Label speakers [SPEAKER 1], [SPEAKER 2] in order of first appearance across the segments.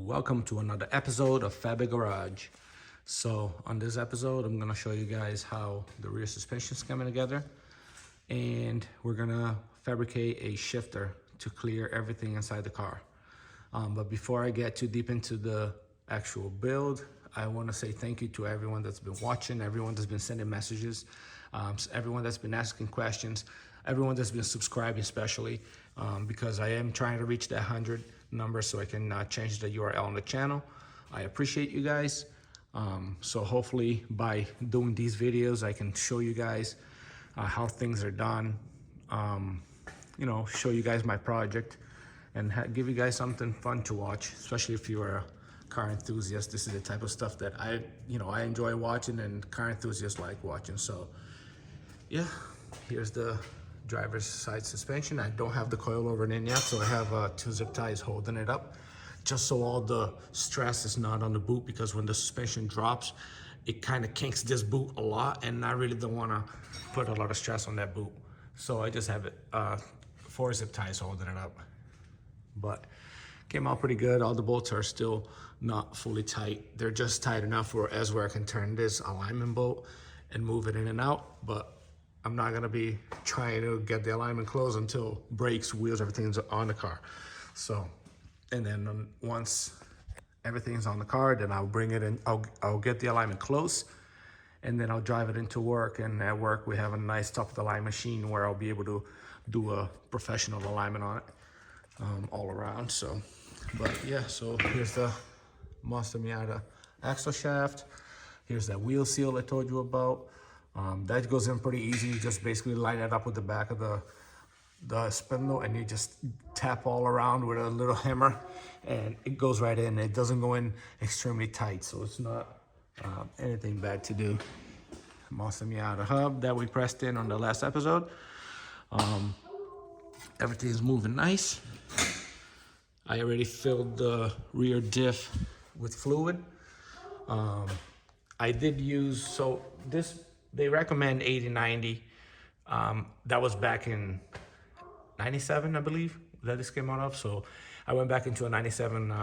[SPEAKER 1] Welcome to another episode of Fabitgarage. So on this episode, I'm gonna show you guys how the rear suspension is coming together, and we're gonna fabricate a shifter to clear everything inside the car. But before I get too deep into the actual build, I want to say thank you to everyone that's been watching, everyone that's been sending messages, everyone that's been asking questions, everyone that's been subscribing especially, because I am trying to reach that 100 number so I can change the URL on the channel. I appreciate you guys. So hopefully by doing these videos, I can show you guys how things are done, show you guys my project and give you guys something fun to watch, especially if you're a car enthusiast. This is the type of stuff that I enjoy watching, and car enthusiasts like watching. So yeah, here's the driver's side suspension. I don't have the coilover in yet, so I have 2 zip ties holding it up, just so all the stress is not on the boot, because when the suspension drops, it kind of kinks this boot a lot, and I really don't want to put a lot of stress on that boot. So I just have it 4 zip ties holding it up. But came out pretty good. All the bolts are still not fully tight. They're just tight enough where I can turn this alignment bolt and move it in and out. But I'm not gonna be trying to get the alignment closed until brakes, wheels, everything's on the car. So, and then once everything's on the car, then I'll bring it in, I'll get the alignment close, and then I'll drive it into work. And at work, we have a nice top of the line machine where I'll be able to do a professional alignment on it all around. So, but yeah, so here's the Monster Miata axle shaft. Here's that wheel seal I told you about. That goes in pretty easy. You just basically line it up with the back of the spindle, and you just tap all around with a little hammer, and it goes right in. It doesn't go in extremely tight, so it's not anything bad to do. Monster Miata hub that we pressed in on the last episode. Everything's moving nice. I already filled the rear diff with fluid. I did use, so this, they recommend 80-90. That was back in 97, I believe, that this came out of. So I went back into a 97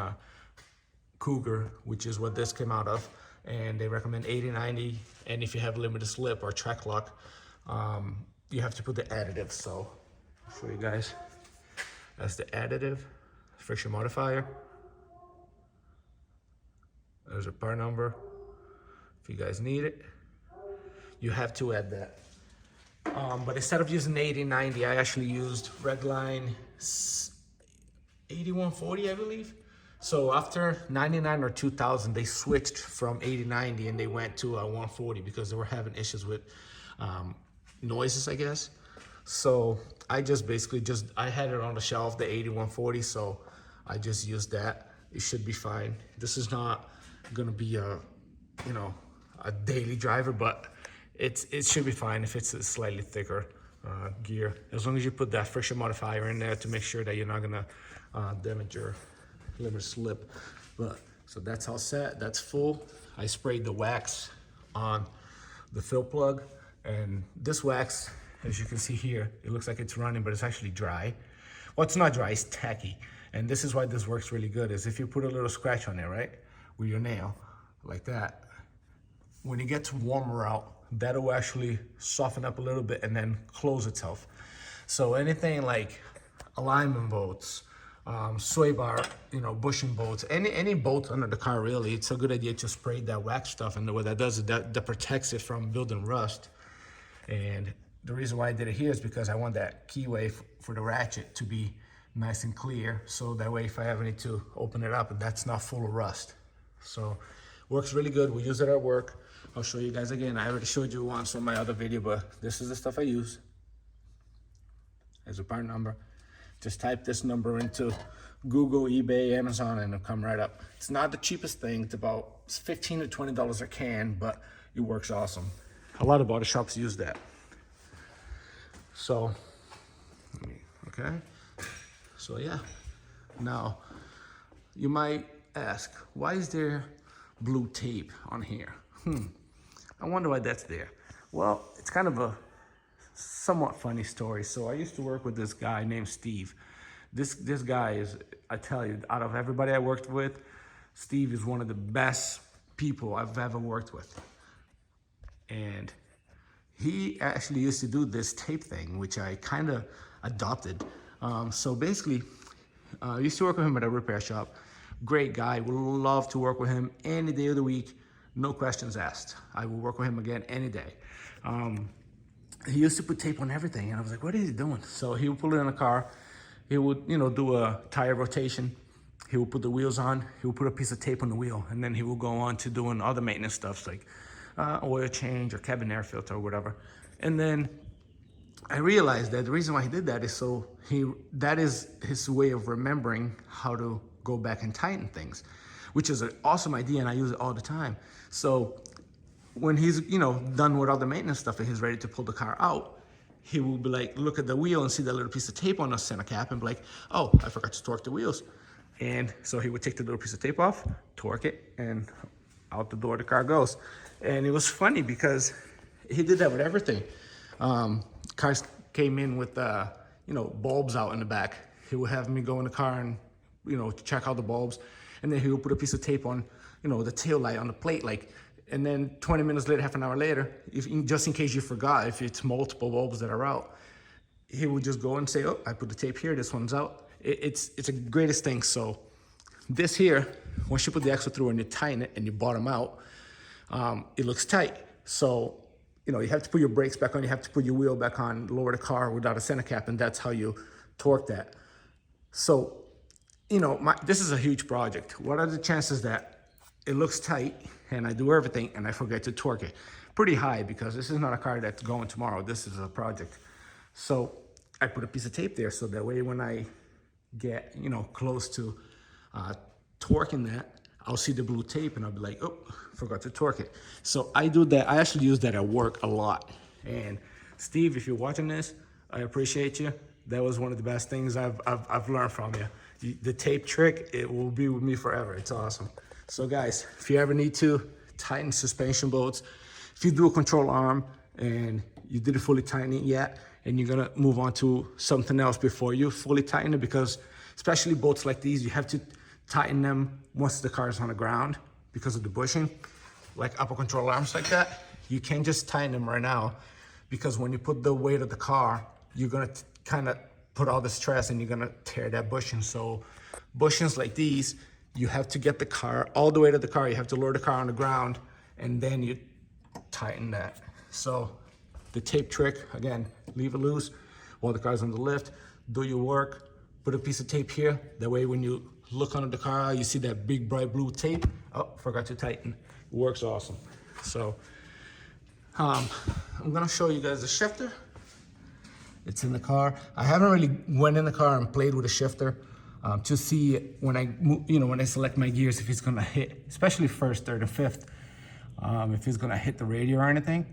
[SPEAKER 1] Cougar, which is what this came out of. And they recommend 80-90. And if you have limited slip or track lock, you have to put the additive. So I'll show you guys. That's the additive, friction modifier. There's a part number if you guys need it. You have to add that. But instead of using 80-90, I actually used Redline 8140, I believe. So after 99 or 2000, they switched from 80-90 and they went to 140 because they were having issues with noises, I guess. So I just basically I had it on the shelf, the 8140, so I just used that. It should be fine. This is not gonna be a daily driver, but it should be fine if it's a slightly thicker gear, as long as you put that friction modifier in there to make sure that you're not gonna damage your limited slip. But so that's all set, that's full. I sprayed the wax on the fill plug, and this wax, as you can see here, it looks like it's running, but it's actually dry. Well, it's not dry, it's tacky. And this is why this works really good, is if you put a little scratch on there, right, with your nail, like that, when it gets warmer out, that'll actually soften up a little bit and then close itself. So anything like alignment bolts, sway bar, bushing bolts, any bolt under the car, really, it's a good idea to spray that wax stuff. And what that does is that protects it from building rust. And the reason why I did it here is because I want that keyway for the ratchet to be nice and clear, so that way if I ever need to open it up, that's not full of rust. So works really good. We use it at work. I'll show you guys again. I already showed you once on my other video, but this is the stuff I use. There's a part number. Just type this number into Google, eBay, Amazon, and it'll come right up. It's not the cheapest thing. It's about $15 to $20 a can, but it works awesome. A lot of body shops use that. So, okay. So yeah, now you might ask, why is there blue tape on here? I wonder why that's there. Well, it's kind of a somewhat funny story. So I used to work with this guy named Steve. This guy is, I tell you, out of everybody I worked with, Steve is one of the best people I've ever worked with. And he actually used to do this tape thing, which I kind of adopted. So basically, I used to work with him at a repair shop. Great guy, would love to work with him any day of the week, no questions asked. I will work with him again any day. He used to put tape on everything, and I was like, what is he doing? So he would put it in a car. He would, do a tire rotation. He would put the wheels on. He would put a piece of tape on the wheel, and then he would go on to doing other maintenance stuff like oil change or cabin air filter or whatever. And then I realized that the reason why he did that is that is his way of remembering how to go back and tighten things, which is an awesome idea, and I use it all the time. So when he's, done with all the maintenance stuff and he's ready to pull the car out, he will be like, look at the wheel and see that little piece of tape on the center cap and be like, oh, I forgot to torque the wheels. And so he would take the little piece of tape off, torque it, and out the door the car goes. And it was funny because he did that with everything. Cars came in with, bulbs out in the back. He would have me go in the car and, check out the bulbs. And then he would put a piece of tape on, the tail light on the plate, and then 20 minutes later, half an hour later, just in case you forgot, if it's multiple bulbs that are out, he would just go and say, oh, I put the tape here, this one's out. It's the greatest thing. So this here, once you put the axle through and you tighten it and you bottom out, it looks tight. So, you have to put your brakes back on, you have to put your wheel back on, lower the car without a center cap, and that's how you torque that. So, this is a huge project. What are the chances that it looks tight and I do everything and I forget to torque it? Pretty high, because this is not a car that's going tomorrow. This is a project. So I put a piece of tape there so that way when I get, close to torquing that, I'll see the blue tape and I'll be like, oh, forgot to torque it. So I do that. I actually use that at work a lot. And Steve, if you're watching this, I appreciate you. That was one of the best things I've learned from you. The tape trick, it will be with me forever. It's awesome. So guys, if you ever need to tighten suspension bolts, if you do a control arm and you didn't fully tighten it yet, and you're gonna move on to something else before you fully tighten it, because especially bolts like these, you have to tighten them once the car is on the ground because of the bushing, like upper control arms like that. You can't just tighten them right now, because when you put the weight of the car, you're gonna kind of put all the stress and you're gonna tear that bushing. So bushings like these, you have to get the car all the way to the car. You have to lower the car on the ground and then you tighten that. So the tape trick, again, leave it loose while the car's on the lift, do your work, put a piece of tape here. That way when you look under the car, you see that big bright blue tape. Oh, forgot to tighten. It works awesome. So I'm gonna show you guys the shifter. It's in the car. I haven't really went in the car and played with a shifter to see when I select my gears, if it's gonna hit, especially first, third, or fifth, if it's gonna hit the radio or anything.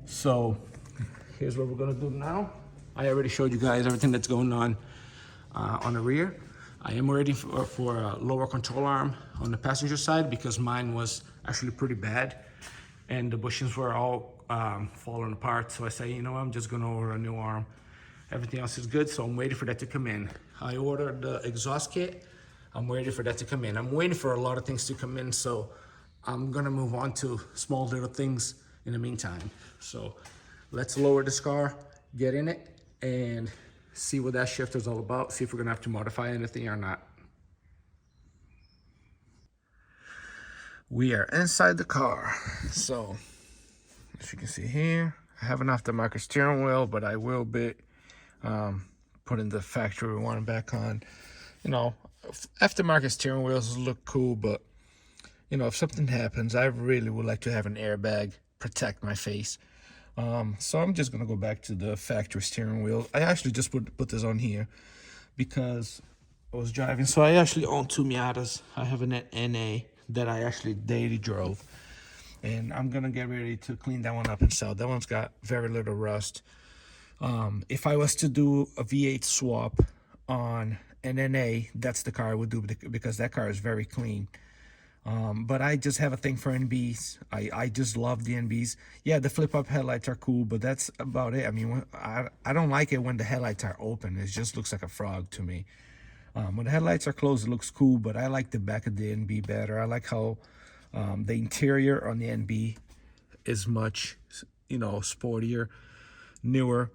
[SPEAKER 1] So here's what we're gonna do now. I already showed you guys everything that's going on the rear. I am ready for a lower control arm on the passenger side, because mine was actually pretty bad and the bushings were all falling apart. So I say, I'm just gonna order a new arm. Everything else is good, so I'm waiting for that to come in. I ordered the exhaust kit. I'm waiting for that to come in. I'm waiting for a lot of things to come in, so I'm gonna move on to small little things in the meantime. So let's lower this car, get in it, and see what that shifter is all about, see if we're gonna have to modify anything or not. We are inside the car. So as you can see here, I have an aftermarket steering wheel, but I will be putting the factory one back on. Aftermarket steering wheels look cool, but if something happens, I really would like to have an airbag protect my face. So I'm just gonna go back to the factory steering wheel. I actually just put this on here because I was driving. So I actually own two Miatas. I have an NA that I actually daily drove, and I'm gonna get ready to clean that one up and sell. That one's got very little rust. If I was to do a V8 swap on an NA, that's the car I would do, because that car is very clean. But I just have a thing for NBs. I just love the NBs. Yeah, the flip-up headlights are cool, but that's about it. I mean, I don't like it when the headlights are open. It just looks like a frog to me. When the headlights are closed, it looks cool, but I like the back of the NB better. I like how the interior on the NB is much, sportier, newer.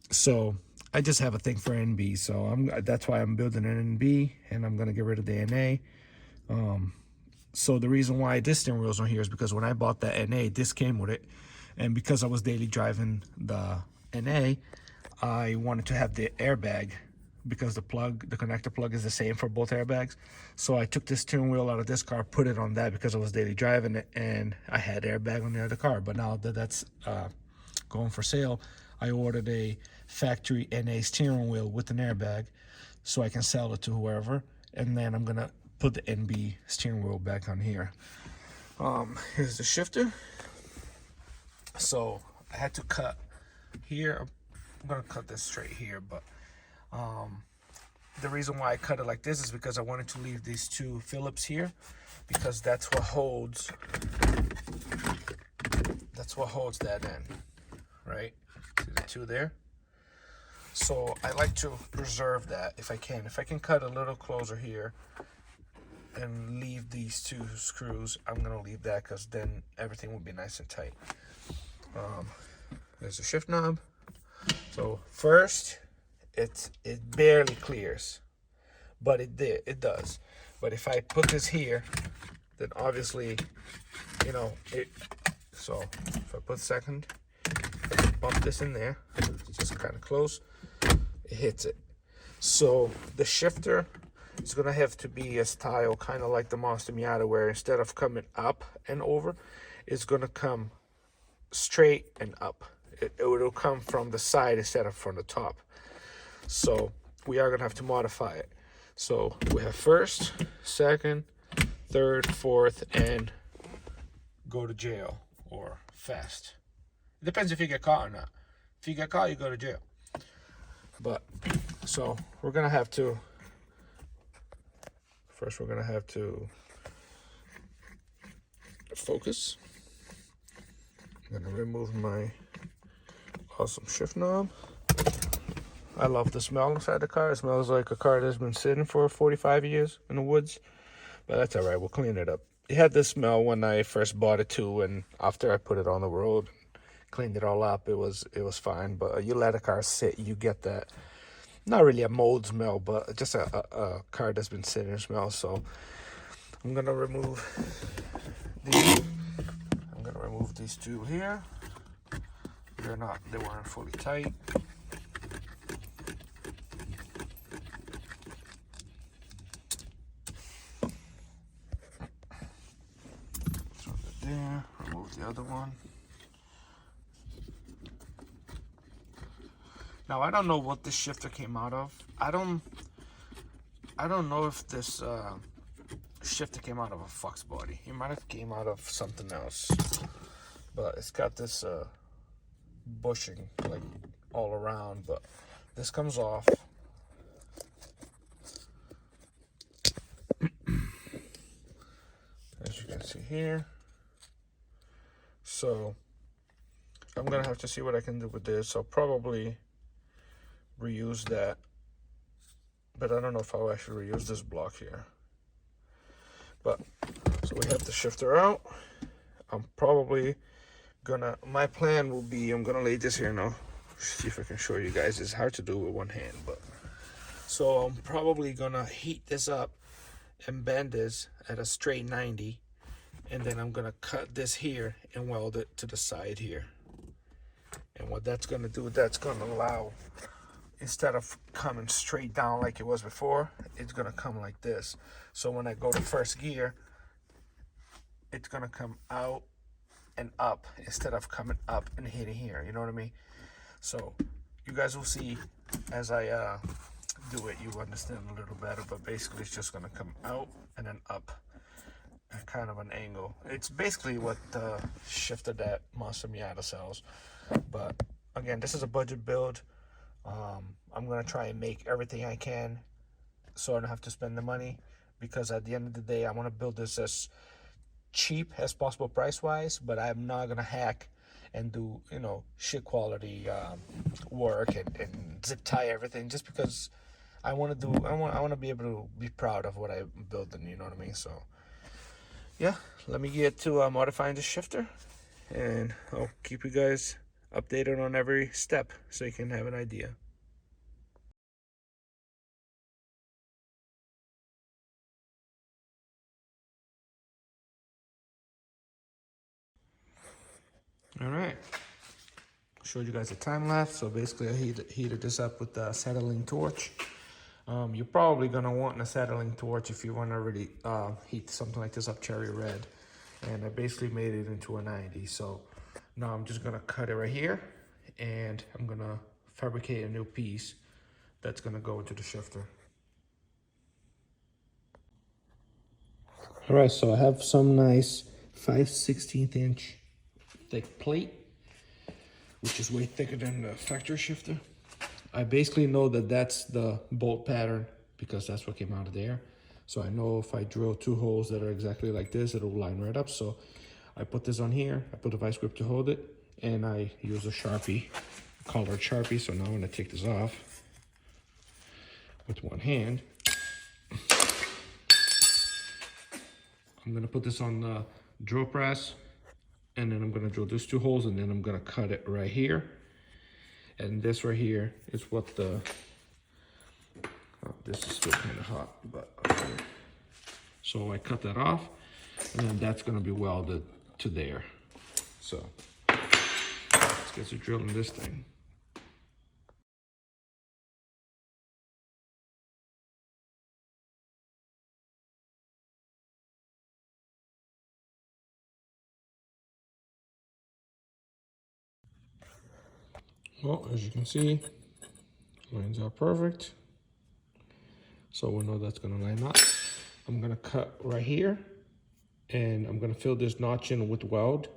[SPEAKER 1] So I just have a thing for NB. So that's why I'm building an NB, and I'm gonna get rid of the NA. So the reason why this steering wheel's on here is because when I bought that NA, this came with it, and because I was daily driving the NA, I wanted to have the airbag because the connector plug is the same for both airbags. So I took this steering wheel out of this car, put it on that because I was daily driving it, and I had airbag on the other car. But now that that's going for sale, I ordered a factory NA steering wheel with an airbag so I can sell it to whoever, and then I'm gonna put the NB steering wheel back on here. Here's the shifter. So I had to cut here. I'm gonna cut this straight here, but the reason why I cut it like this is because I wanted to leave these two Phillips here, because that's what holds that end, right? See the two there? So I like to preserve that if I can. If I can cut a little closer here and leave these two screws, I'm gonna leave that, because then everything will be nice and tight. There's a shift knob. So first, it barely clears, but it does. But if I put this here, then obviously, so if I put second, bump this in there, it's just kind of close, it hits it. So the shifter is gonna have to be a style kind of like the Monster Miata, where instead of coming up and over, it's gonna come straight and up. It'll come from the side instead of from the top. So we are gonna have to modify it. So we have first, second, third, fourth, and go to jail or fast. It depends if you get caught or not. If you get caught, you go to jail. But so we're gonna have to focus. I'm gonna remove my awesome shift knob. I love the smell inside the car. It smells like a car that's been sitting for 45 years in the woods, but that's all right. We'll clean it up. It had this smell when I first bought it too, and after I put it on the road, cleaned it all up, it was fine. But you let a car sit, you get that, not really a mold smell, but just a car that's been sitting smell. So I'm gonna remove these two here. They weren't fully tight. There, remove the other one. Now I don't know what this shifter came out of. I don't know if this shifter came out of a Fox body. It might have came out of something else, but it's got this bushing like all around. But this comes off. As you can see here. So I'm gonna have to see what I can do with this. I'll probably reuse that, but I don't know if I'll actually reuse this block here. But so we have the shifter out. I'm probably gonna, my plan will be, I'm gonna lay this here now, see if I can show you guys. It's hard to do with one hand, but so I'm probably gonna heat this up and bend this at a straight 90, and then I'm gonna cut this here and weld it to the side here. And what that's gonna do, that's gonna allow, instead of coming straight down like it was before, it's gonna come like this. So when I go to first gear, it's gonna come out and up instead of coming up and hitting here. You know what I mean? So you guys will see as I do it, you understand a little better. But basically, it's just gonna come out and then up, at kind of an angle. It's basically what the shifter that Monster Miata sells. But again, this is a budget build. I'm gonna try and make everything I can so I don't have to spend the money, because at the end of the day, I want to build this as cheap as possible price wise, but I'm not gonna hack and do, you know, shit quality work and zip tie everything just because I want to be able to be proud of what I'm building, you know what I mean? So yeah, let me get to modifying the shifter, and I'll keep you guys updated on every step so you can have an idea. All right, showed you guys the time lapse. So basically I heated this up with the acetylene torch. You're probably gonna want an acetylene torch if you want to really heat something like this up cherry red. And I basically made it into a 90. So now I'm just gonna cut it right here, and I'm gonna fabricate a new piece that's gonna go into the shifter. All right, so I have some nice 5/16 inch thick plate, which is way thicker than the factory shifter. I basically know that that's the bolt pattern because that's what came out of there. So I know if I drill 2 holes that are exactly like this, it'll line right up. So I put this on here, I put a vice grip to hold it, and I use a Sharpie, colored Sharpie. So now I'm gonna take this off with one hand. I'm gonna put this on the drill press, and then I'm gonna drill these 2 holes, and then I'm gonna cut it right here. And this right here is what the, this is still kind of hot, but okay. So I cut that off, and then that's gonna be welded to there. So let's get to drilling this thing. Well, as you can see, lines are perfect. So we know that's gonna line up. I'm gonna cut right here, and I'm gonna fill this notch in with weld,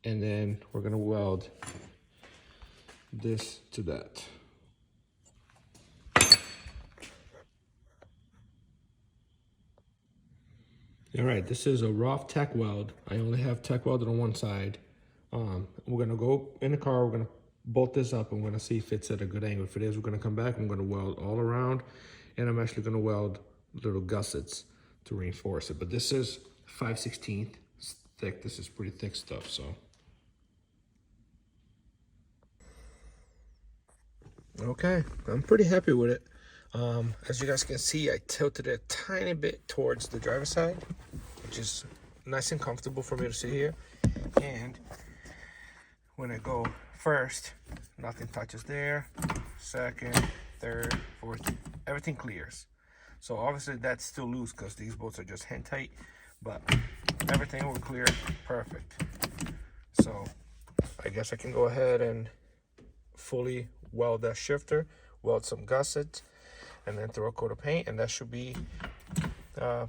[SPEAKER 1] and then we're gonna weld this to that. All right, this is a rough tack weld. I only have tack welded on one side. We're gonna go in the car, we're gonna bolt this up, and we're gonna see if it's at a good angle. If it is, we're gonna come back, I'm gonna weld all around, and I'm actually gonna weld little gussets to reinforce it. But this is 5/16 thick. This is pretty thick stuff, so. Okay, I'm pretty happy with it. As you guys can see, I tilted it a tiny bit towards the driver's side, which is nice and comfortable for me to sit here. And when I go first, nothing touches there. Second, third, fourth, everything clears. So obviously that's still loose because these bolts are just hand tight, but everything will clear perfect. So I guess I can go ahead and fully weld that shifter, weld some gussets, and then throw a coat of paint, and that should be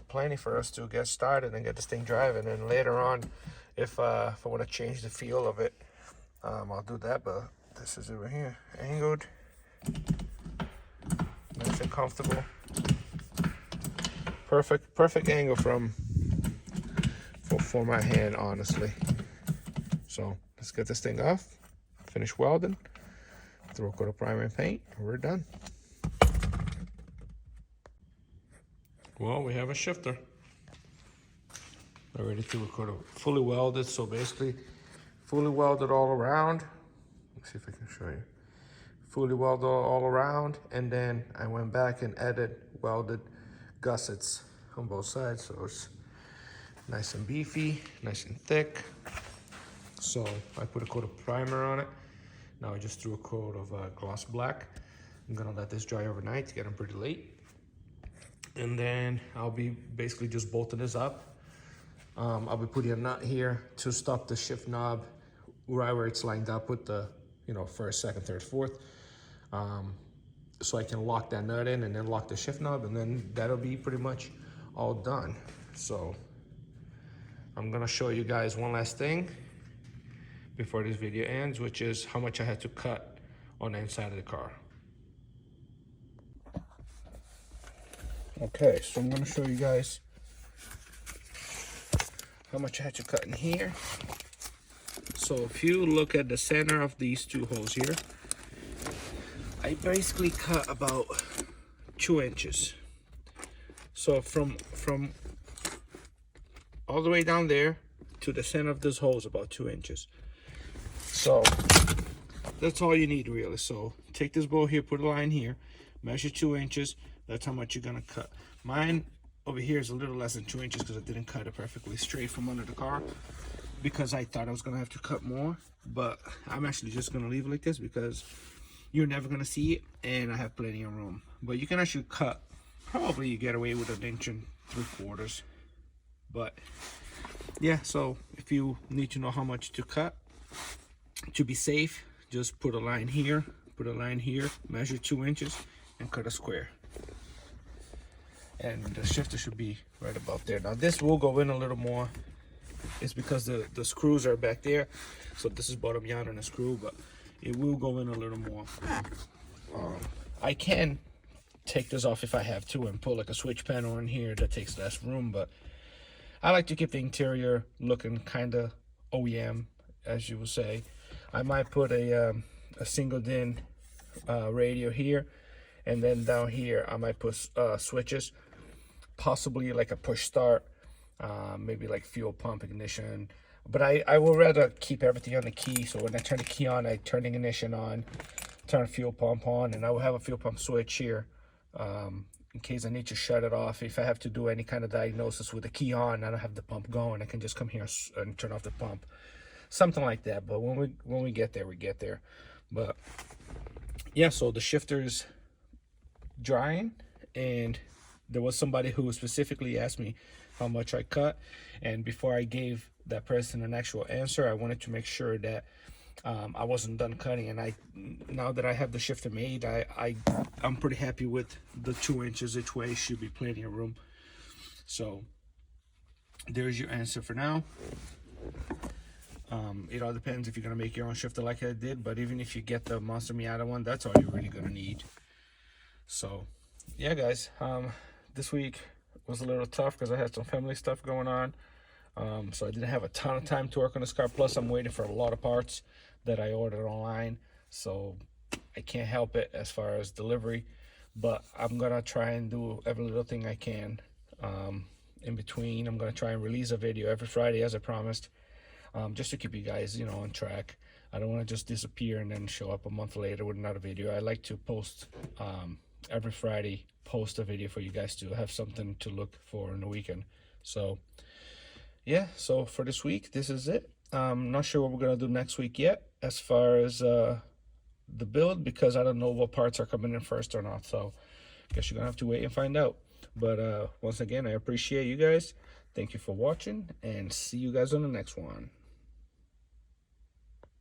[SPEAKER 1] plenty for us to get started and get this thing driving. And later on, if I want to change the feel of it, I'll do that. But this is it right here, angled, nice and comfortable, perfect angle for my hand, honestly. So let's get this thing off, finish welding, throw a coat of primer and paint, and we're done. Well, we have a shifter already to fully welded. So basically, fully welded all around. Let's see if I can show you. Fully welded all around, and then I went back and added welded gussets on both sides, so it's nice and beefy, nice and thick. So I put a coat of primer on it. Now I just threw a coat of gloss black. I'm gonna let this dry overnight. It's getting pretty late. And then I'll be basically just bolting this up. I'll be putting a nut here to stop the shift knob right where it's lined up with the, first, second, third, fourth. So I can lock that nut in and then lock the shift knob, and then that'll be pretty much all done. So I'm gonna show you guys one last thing before this video ends, which is how much I had to cut on the inside of the car. Okay, so I'm gonna show you guys how much I had to cut in here. So if you look at the center of these 2 holes here, I basically cut about 2 inches. So from all the way down there to the center of this hole is about 2 inches. So that's all you need really. So take this bolt here, put a line here, measure 2 inches. That's how much you're gonna cut. Mine over here is a little less than 2 inches because I didn't cut it perfectly straight from under the car, because I thought I was gonna have to cut more, but I'm actually just gonna leave it like this because you're never gonna see it and I have plenty of room. But you can actually cut, probably you get away with 1 3/4 inches. But yeah, so if you need to know how much to cut to be safe, just put a line here, put a line here, measure 2 inches and cut a square. And the shifter should be right about there. Now this will go in a little more. It's because the screws are back there. So this is bottom down on a screw, but it will go in a little more. I can take this off if I have to and put like a switch panel in here that takes less room, but I like to keep the interior looking kind of OEM, as you would say. I might put a single DIN radio here, and then down here I might put switches, possibly like a push start, maybe like fuel pump, ignition. But I would rather keep everything on the key, so when I turn the key on, I turn the ignition on, turn fuel pump on, and I will have a fuel pump switch here in case I need to shut it off. If I have to do any kind of diagnosis with the key on, I don't have the pump going, I can just come here and turn off the pump, something like that. But when we get there, we get there. But yeah, so the shifter's drying, and there was somebody who specifically asked me how much I cut, and before I gave that person an actual answer, I wanted to make sure that I wasn't done cutting. And now that I have the shifter made, I'm pretty happy with the 2 inches each way. Should be plenty of room. So there's your answer for now. It all depends if you're gonna make your own shifter like I did, but even if you get the Monster Miata one, that's all you're really gonna need. So yeah guys, this week was a little tough because I had some family stuff going on, so I didn't have a ton of time to work on this car. Plus I'm waiting for a lot of parts that I ordered online, so I can't help it as far as delivery. But I'm gonna try and do every little thing I can in between. I'm gonna try and release a video every Friday as I promised, just to keep you guys, you know, on track. I don't want to just disappear and then show up a month later with another video. I like to post every Friday, post a video for you guys to have something to look for in the weekend. So yeah, so for this week, this is it. I'm not sure what we're gonna do next week yet as far as the build, because I don't know what parts are coming in first or not. So I guess you're gonna have to wait and find out. But once again, I appreciate you guys. Thank you for watching, and see you guys on the next one.